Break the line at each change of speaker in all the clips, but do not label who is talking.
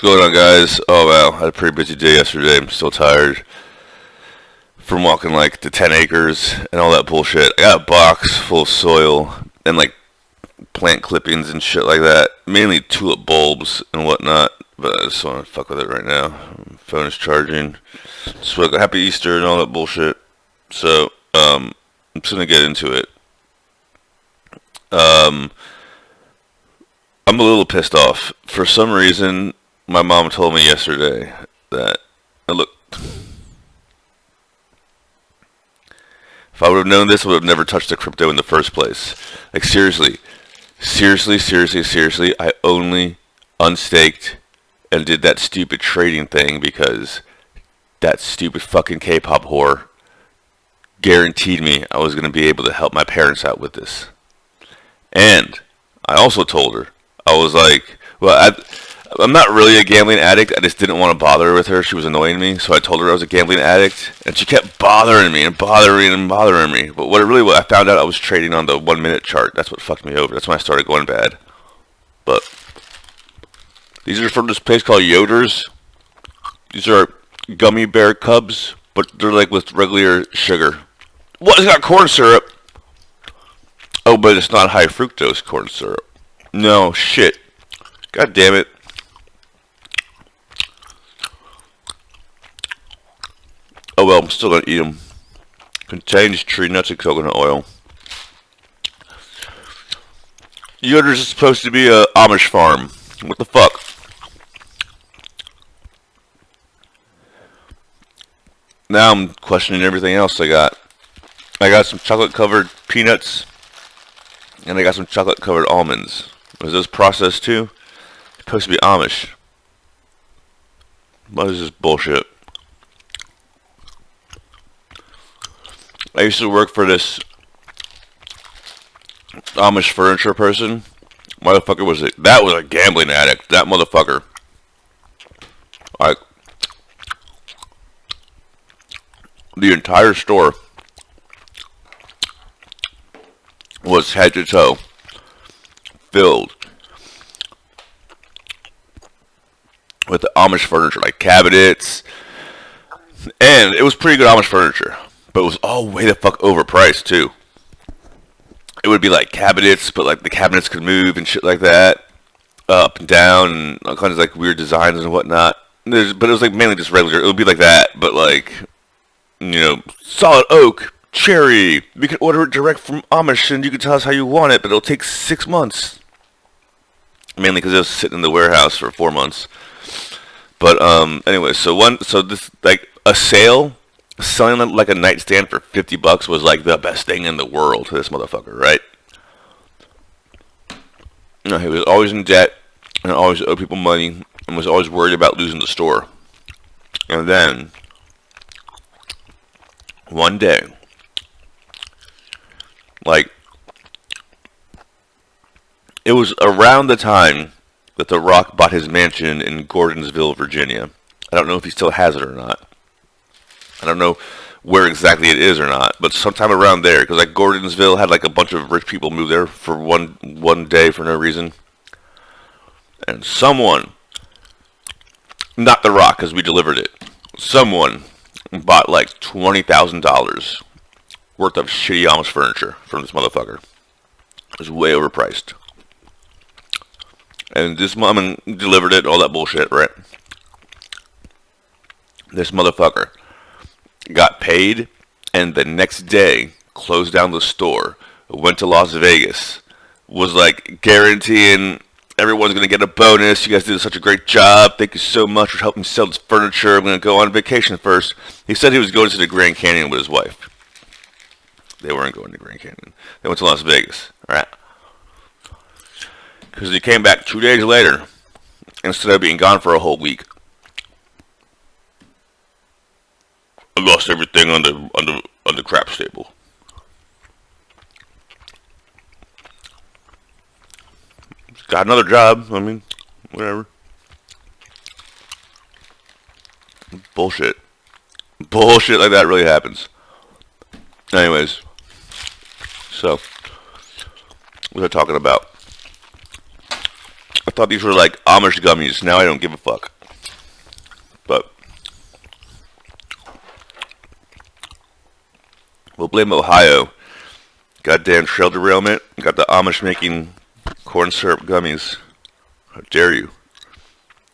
going on, guys? Oh wow, I had a pretty busy day yesterday. I'm still tired from walking like the 10 acres and all that bullshit. I got a box full of soil and like plant clippings and shit like that. Mainly tulip bulbs and whatnot, but I just want to fuck with it right now. My phone is charging. So happy Easter and all that bullshit. So, I'm just gonna get into it. Um, I'm a little pissed off. For some reason, my mom told me yesterday that, look, if I would have known this, I would have never touched the crypto in the first place. Like, seriously, I only unstaked and did that stupid trading thing because that stupid fucking K-pop whore guaranteed me I was going to be able to help my parents out with this. And I also told her, I was like, well, I'm not really a gambling addict. I just didn't want to bother with her. She was annoying me. So I told her I was a gambling addict. And she kept bothering me and bothering me. But what it really was, I found out I was trading on the 1 minute chart. That's what fucked me over. That's when I started going bad. But these are from this place called Yoder's. These are gummy bear cubs, but they're like with regular sugar. What? It's got corn syrup. Oh, but it's not high fructose corn syrup. No, shit. God damn it. Oh well, I'm still gonna eat them. Contains tree nuts and coconut oil. Yoder's is supposed to be a Amish farm. What the fuck? Now I'm questioning everything else I got. I got some chocolate covered peanuts. And I got some chocolate covered almonds. Was this processed too? It's supposed to be Amish. What is this bullshit? I used to work for this Amish furniture person. Motherfucker was that was a gambling addict. That motherfucker. Like, the entire store was head to toe filled with the Amish furniture, like cabinets, and it was pretty good Amish furniture, but it was all way the fuck overpriced too. It would be like cabinets, but like the cabinets could move and shit like that, up and down, and all kinds of like weird designs and whatnot. But it was like mainly just regular. It would be like that, but like, solid oak, cherry. We can order it direct from Amish, and you can tell us how you want it, but it'll take 6 months. Mainly because it was sitting in the warehouse for 4 months. But anyway, so this like a sale, selling like a nightstand for $50 was like the best thing in the world to this motherfucker, right? He was always in debt and always owed people money and was always worried about losing the store. And then one day, like, it was around the time that The Rock bought his mansion in Gordonsville, Virginia. I don't know if he still has it or not. I don't know where exactly it is or not, but sometime around there, because like Gordonsville had like a bunch of rich people move there for one day for no reason. And someone, not The Rock, because we delivered it, someone bought like $20,000 worth of shitty Amish furniture from this motherfucker. It was way overpriced. And this mom delivered it, all that bullshit, right? This motherfucker got paid, and the next day closed down the store, went to Las Vegas, was like guaranteeing everyone's going to get a bonus. You guys did such a great job. Thank you so much for helping sell this furniture. I'm going to go on vacation first. He said he was going to the Grand Canyon with his wife. They weren't going to Grand Canyon. They went to Las Vegas, all right? Because he came back 2 days later, instead of being gone for a whole week. I lost everything on the crap table. Got another job. I mean, whatever. Bullshit like that really happens. Anyways, so what was I talking about? I thought these were like Amish gummies. Now I don't give a fuck. But we'll blame Ohio. Goddamn trail derailment. Got the Amish making corn syrup gummies. How dare you?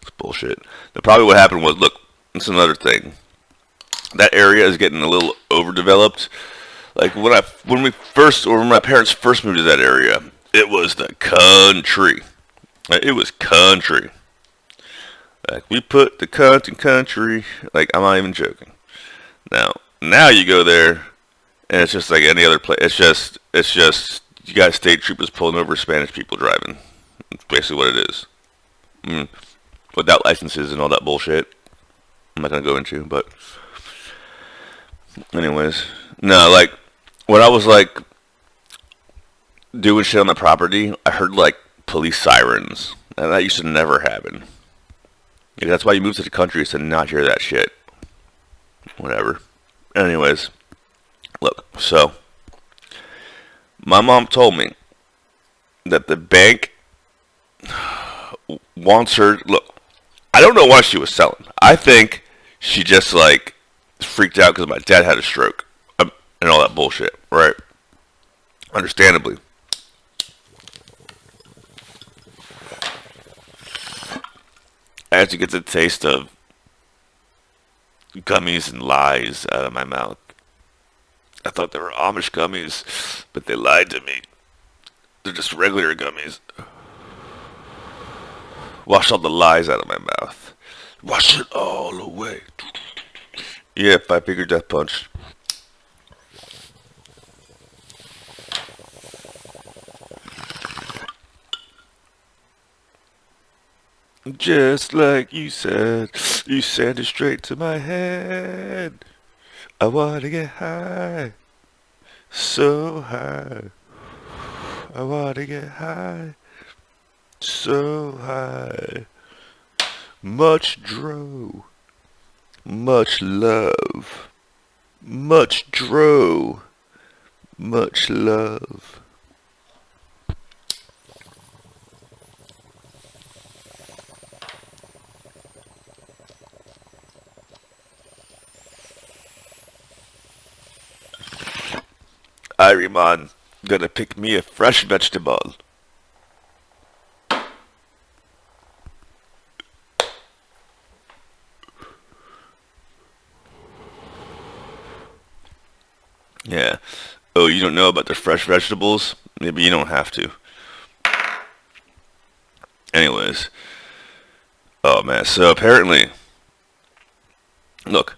It's bullshit. Now, probably what happened was, look, it's another thing. That area is getting a little overdeveloped. Like when my parents first moved to that area, it was the country. It was country. Like we put the cunt in country. Like I'm not even joking. Now you go there, and it's just like any other place. It's just you got state troopers pulling over Spanish people driving. That's basically what it is. Without licenses and all that bullshit. I'm not gonna go into, but anyways, no, like when I was like doing shit on the property, I heard like police sirens, and that used to never happen. Yeah, that's why you move to the country, is to not hear that shit. Whatever. Anyways, look, so my mom told me that the bank wants her. Look, I don't know why she was selling. I think she just like freaked out because my dad had a stroke and all that bullshit, right? Understandably. I had to get the taste of gummies and lies out of my mouth. I thought they were Amish gummies, but they lied to me. They're just regular gummies. Wash all the lies out of my mouth. Wash it all away. Yeah, 5-finger death punch. Just like you said it straight to my head. I wanna get high, so high. I wanna get high, so high. Much dro, much love. Much dro, much love. Irie gonna pick me a fresh vegetable. Yeah. Oh, you don't know about the fresh vegetables? Maybe you don't have to. Anyways. Oh, man. So, apparently... Look.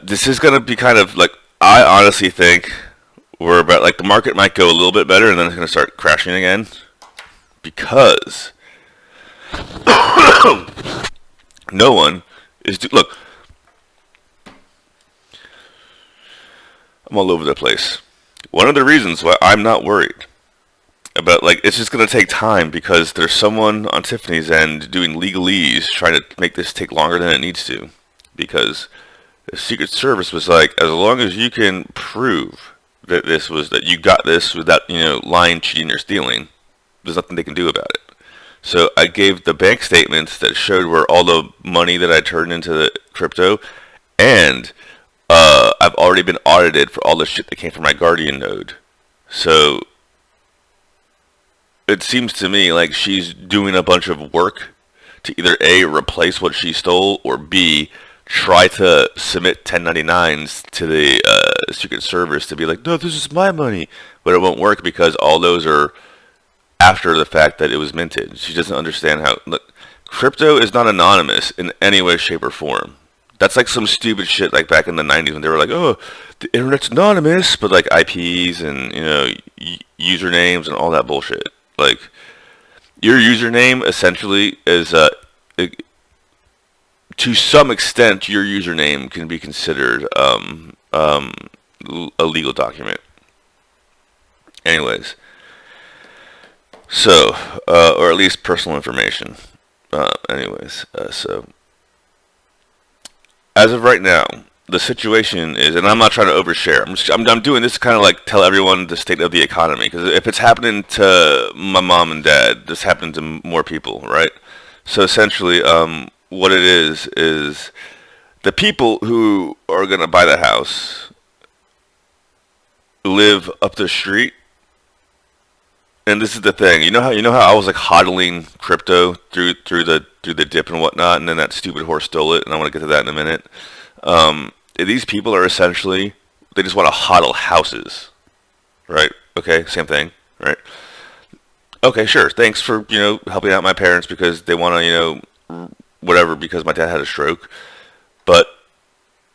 This is gonna be kind of, like... I honestly think we're about... Like, the market might go a little bit better, and then it's gonna start crashing again. Because... no one is... Look... I'm all over the place. One of the reasons why I'm not worried about, like, it's just going to take time because there's someone on Tiffany's end doing legalese trying to make this take longer than it needs to. Because the Secret Service was like, as long as you can prove that that you got this without, lying, cheating, or stealing, there's nothing they can do about it. So I gave the bank statements that showed where all the money that I turned into the crypto, and I've already been audited for all the shit that came from my Guardian node. So it seems to me like she's doing a bunch of work to either A, replace what she stole, or B, try to submit 1099s to the Secret Service to be like, no, this is my money. But it won't work because all those are after the fact that it was minted. She doesn't understand how... Look, crypto is not anonymous in any way, shape, or form. That's like some stupid shit like back in the 90s when they were like, oh, the internet's anonymous, but like IPs and, usernames and all that bullshit. Like, your username essentially is, to some extent, your username can be considered a legal document. Anyways. So, or at least personal information. So... As of right now, the situation is, and I'm not trying to overshare. I'm doing this to kind of like tell everyone the state of the economy. Because if it's happening to my mom and dad, this happened to more people, right? So essentially, what it is the people who are gonna buy the house live up the street. And this is the thing, you know how I was like hodling crypto through the dip and whatnot, and then that stupid horse stole it, and I want to get to that in a minute. These people are essentially, they just want to hodl houses, right? Okay, same thing, right? Okay, sure. Thanks for helping out my parents because they want to whatever because my dad had a stroke, but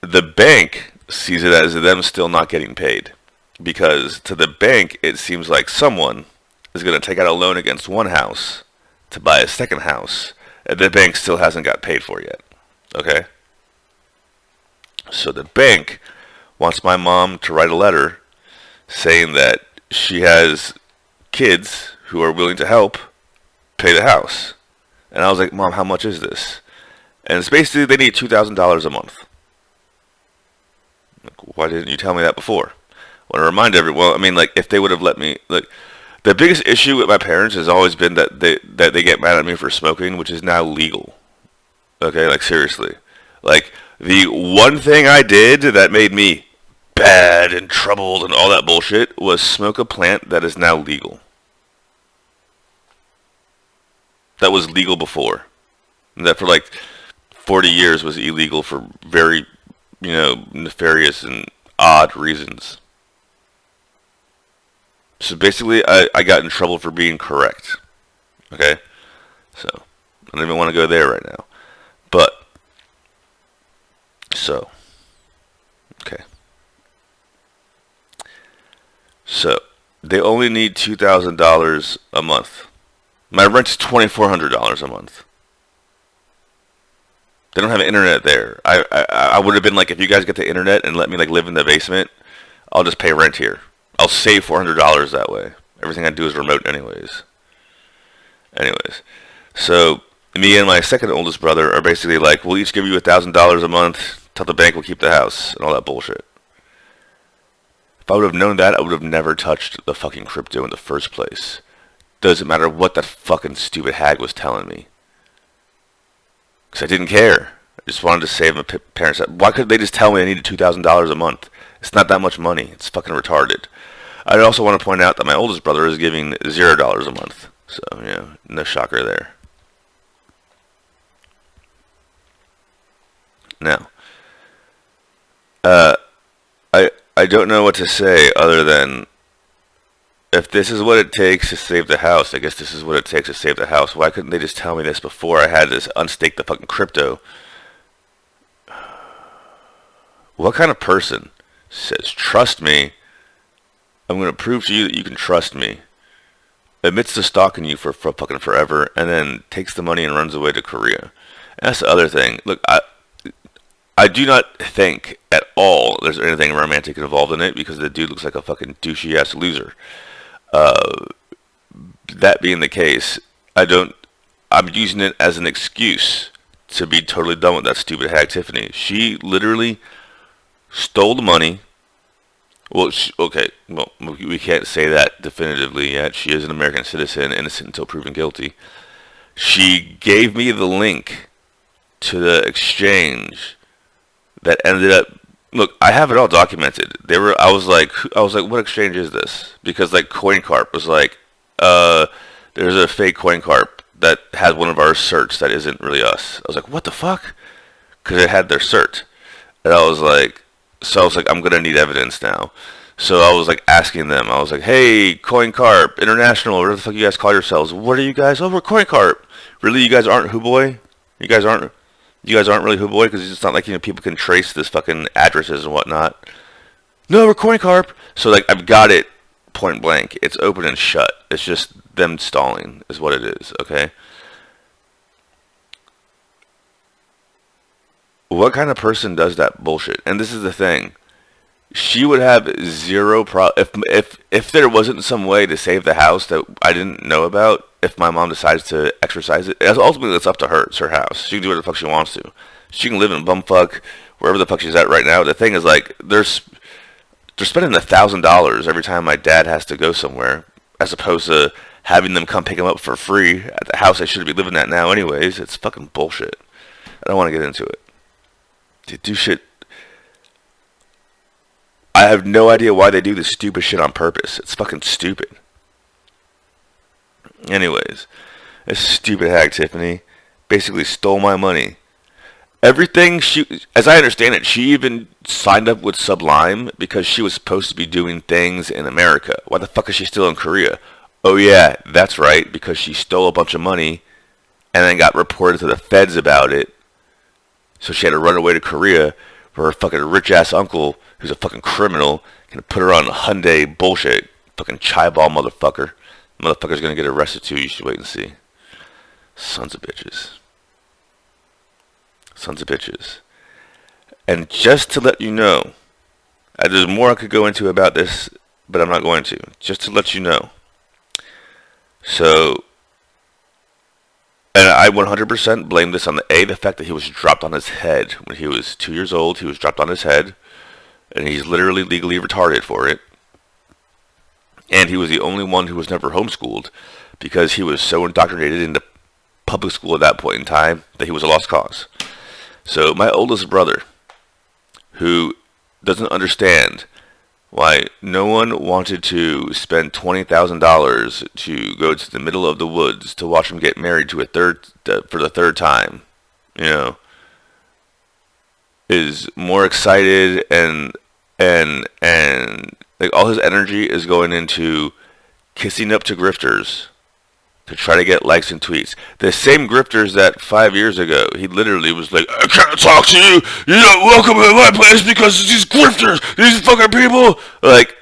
the bank sees it as them still not getting paid because to the bank it seems like someone is going to take out a loan against one house to buy a second house and the bank still hasn't got paid for yet. Okay? So the bank wants my mom to write a letter saying that she has kids who are willing to help pay the house. And I was like, Mom, how much is this? And it's basically they need $2,000 a month. Like, why didn't you tell me that before? I want to remind everyone, well, I mean, like, if they would have let me, like, the biggest issue with my parents has always been that they get mad at me for smoking, which is now legal. Okay, like, seriously. Like, the one thing I did that made me bad and troubled and all that bullshit was smoke a plant that is now legal. That was legal before. And that for like 40 years was illegal for very, nefarious and odd reasons. So basically, I got in trouble for being correct. Okay? So, I don't even want to go there right now. But, so, okay. So, they only need $2,000 a month. My rent's $2,400 a month. They don't have internet there. I would have been like, if you guys get the internet and let me like live in the basement, I'll just pay rent here. I'll save $400 that way. Everything I do is remote anyways. So me and my second oldest brother are basically like, we'll each give you $1,000 a month till the bank will keep the house and all that bullshit. If I would have known that, I would have never touched the fucking crypto in the first place. Doesn't matter what that fucking stupid hag was telling me. Because I didn't care. I just wanted to save my parents. Why couldn't they just tell me I needed $2,000 a month? It's not that much money. It's fucking retarded. I also want to point out that my oldest brother is giving $0 a month. So, no shocker there. Now, I don't know what to say other than if this is what it takes to save the house, I guess this is what it takes to save the house. Why couldn't they just tell me this before I had to unstake the fucking crypto? What kind of person says, trust me, I'm going to prove to you that you can trust me, admits to stalking you for fucking forever, and then takes the money and runs away to Korea? And that's the other thing. Look, I do not think at all there's anything romantic involved in it because the dude looks like a fucking douchey-ass loser. That being the case, I'm using it as an excuse to be totally done with that stupid hag Tiffany. She literally stole the money. Well, we can't say that definitively yet. She is an American citizen, innocent until proven guilty. She gave me the link to the exchange that ended up. Look, I have it all documented. I was like, what exchange is this? Because like CoinCarp was like, there's a fake CoinCarp that has one of our certs that isn't really us. I was like, what the fuck? Because it had their cert, and I was like, I'm gonna need evidence now. So I was like asking them. I was like, hey, CoinCarp International, whatever the fuck you guys call yourselves. What are you guys? Oh, we're CoinCarp. Really, you guys aren't Huboy? You guys aren't really Huboy because it's not like people can trace this fucking addresses and whatnot. No, we're CoinCarp. So like I've got it point blank. It's open and shut. It's just them stalling is what it is. Okay. What kind of person does that bullshit? And this is the thing. She would have zero if there wasn't some way to save the house that I didn't know about. If my mom decides to exercise it, ultimately it's up to her. It's her house. She can do what the fuck she wants to. She can live in bumfuck wherever the fuck she's at right now. The thing is, like, they're spending $1,000 every time my dad has to go somewhere, as opposed to having them come pick him up for free at the house I should be living at now anyways. It's fucking bullshit. I don't want to get into it. They do shit. I have no idea why they do this stupid shit on purpose. It's fucking stupid. Anyways, this stupid hag Tiffany basically stole my money. Everything as I understand it, she even signed up with Sublime because she was supposed to be doing things in America. Why the fuck is she still in Korea? Oh yeah, that's right, because she stole a bunch of money and then got reported to the feds about it. So she had to run away to Korea where her fucking rich ass uncle, who's a fucking criminal, can put her on Hyundai bullshit. Fucking chaiball motherfucker. Motherfucker's gonna get arrested too, you should wait and see. Sons of bitches. Sons of bitches. And just to let you know, there's more I could go into about this, but I'm not going to. Just to let you know. So, and I 100% blame this on the fact that he was dropped on his head. When he was 2 years old, he was dropped on his head, and he's literally legally retarded for it. And he was the only one who was never homeschooled because he was so indoctrinated into public school at that point in time that he was a lost cause. So my oldest brother, who doesn't understand why no one wanted to spend $20,000 to go to the middle of the woods to watch him get married to for the third time, is more excited and like all his energy is going into kissing up to grifters to try to get likes and tweets. The same grifters that 5 years ago, he literally was like, I can't talk to you. You're not welcome at my place because these grifters, these fucking people. Like,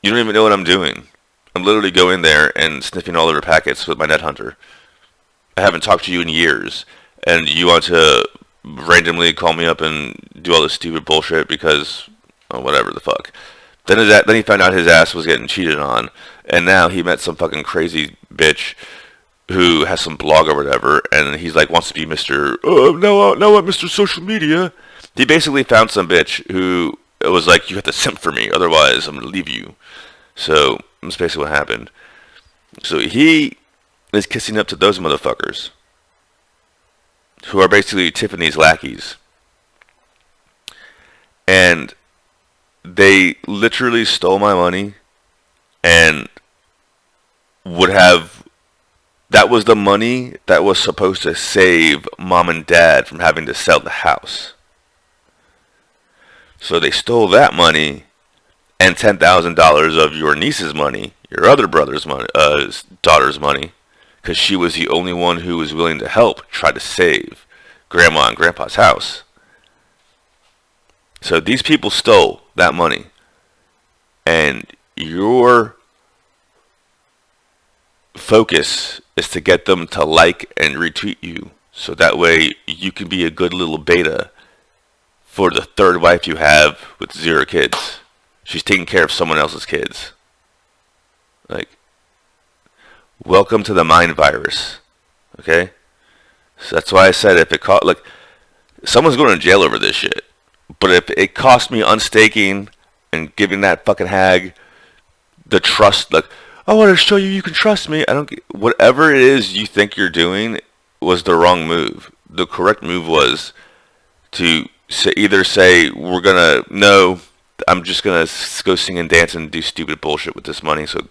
you don't even know what I'm doing. I'm literally going there and sniffing all over packets with my net hunter. I haven't talked to you in years, and you want to randomly call me up and do all this stupid bullshit because, whatever the fuck. Then he found out his ass was getting cheated on, and now he met some fucking crazy bitch who has some blog or whatever, and he's like wants to be Mr. Now I'm Mr. Social Media. He basically found some bitch who was like, you have to simp for me, otherwise I'm gonna leave you. So that's basically what happened. So he is kissing up to those motherfuckers who are basically Tiffany's lackeys, and they literally stole my money and that was the money that was supposed to save mom and dad from having to sell the house. So they stole that money and $10,000 of your niece's money, your other brother's money, daughter's money, because she was the only one who was willing to help try to save grandma and grandpa's house. So these people stole that money, and your focus is to get them to like and retweet you, so that way you can be a good little beta for the third wife you have with 0 kids. She's taking care of someone else's kids. Like, welcome to the mind virus. Okay? So that's why I said if it cost, like, someone's going to jail over this shit. But if it cost me unstaking and giving that fucking hag the trust, like, I want to show you can trust me. Whatever it is you think you're doing was the wrong move. The correct move was to either say, no, I'm just going to go sing and dance and do stupid bullshit with this money, so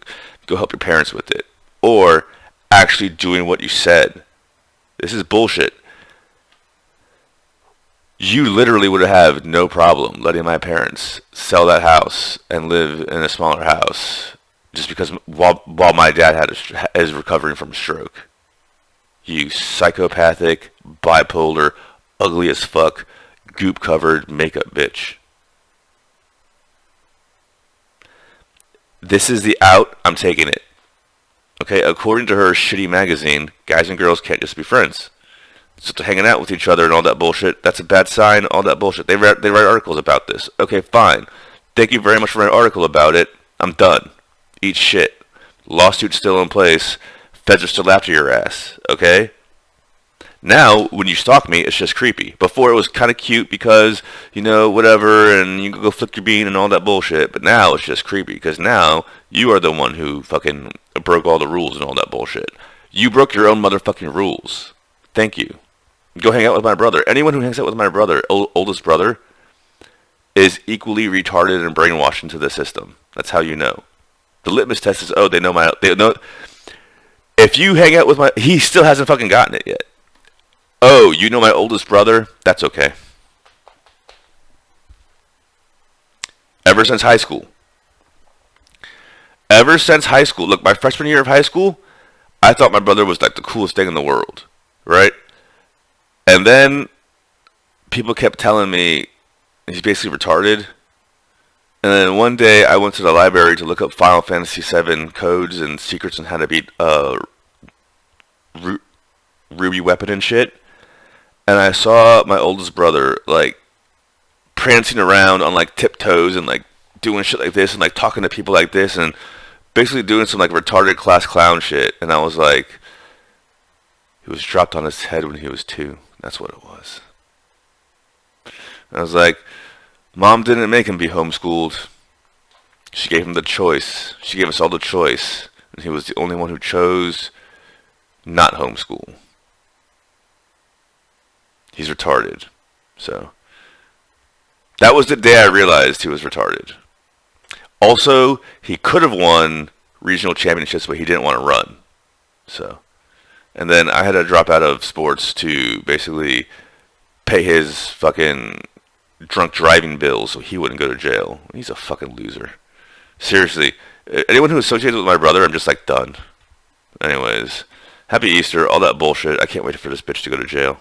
go help your parents with it. Or actually doing what you said. This is bullshit. You literally would have no problem letting my parents sell that house and live in a smaller house just because while my dad is recovering from a stroke. You psychopathic, bipolar, ugly as fuck, goop-covered makeup bitch. This is the out. I'm taking it. Okay, according to her shitty magazine, guys and girls can't just be friends. So to hanging out with each other and all that bullshit, that's a bad sign, all that bullshit. They write articles about this. Okay, fine. Thank you very much for writing an article about it. I'm done. Eat shit. Lawsuit's still in place. Feds are still after your ass. Okay? Now, when you stalk me, it's just creepy. Before, it was kind of cute because, whatever, and you can go flick your bean and all that bullshit. But now, it's just creepy because now you are the one who fucking broke all the rules and all that bullshit. You broke your own motherfucking rules. Thank you. Go hang out with my brother. Anyone who hangs out with my brother, oldest brother, is equally retarded and brainwashed into the system. That's how you know. The litmus test is, they know. If you hang out with he still hasn't fucking gotten it yet. Oh, you know my oldest brother? That's okay. Ever since high school. Look, my freshman year of high school, I thought my brother was like the coolest thing in the world, right? And then people kept telling me he's basically retarded. And then one day I went to the library to look up Final Fantasy VII codes and secrets on how to beat Ruby weapon and shit. And I saw my oldest brother like prancing around on like tiptoes and like doing shit like this and like talking to people like this and basically doing some like retarded class clown shit. And I was like, he was dropped on his head when he was 2. That's what it was. And I was like, Mom didn't make him be homeschooled. She gave him the choice. She gave us all the choice. And he was the only one who chose not homeschool. He's retarded. So, that was the day I realized he was retarded. Also, he could have won regional championships, but he didn't want to run. So, and then I had to drop out of sports to basically pay his fucking drunk driving bills so he wouldn't go to jail. He's a fucking loser. Seriously, anyone who associates with my brother, I'm just like done. Anyways, happy Easter, all that bullshit. I can't wait for this bitch to go to jail.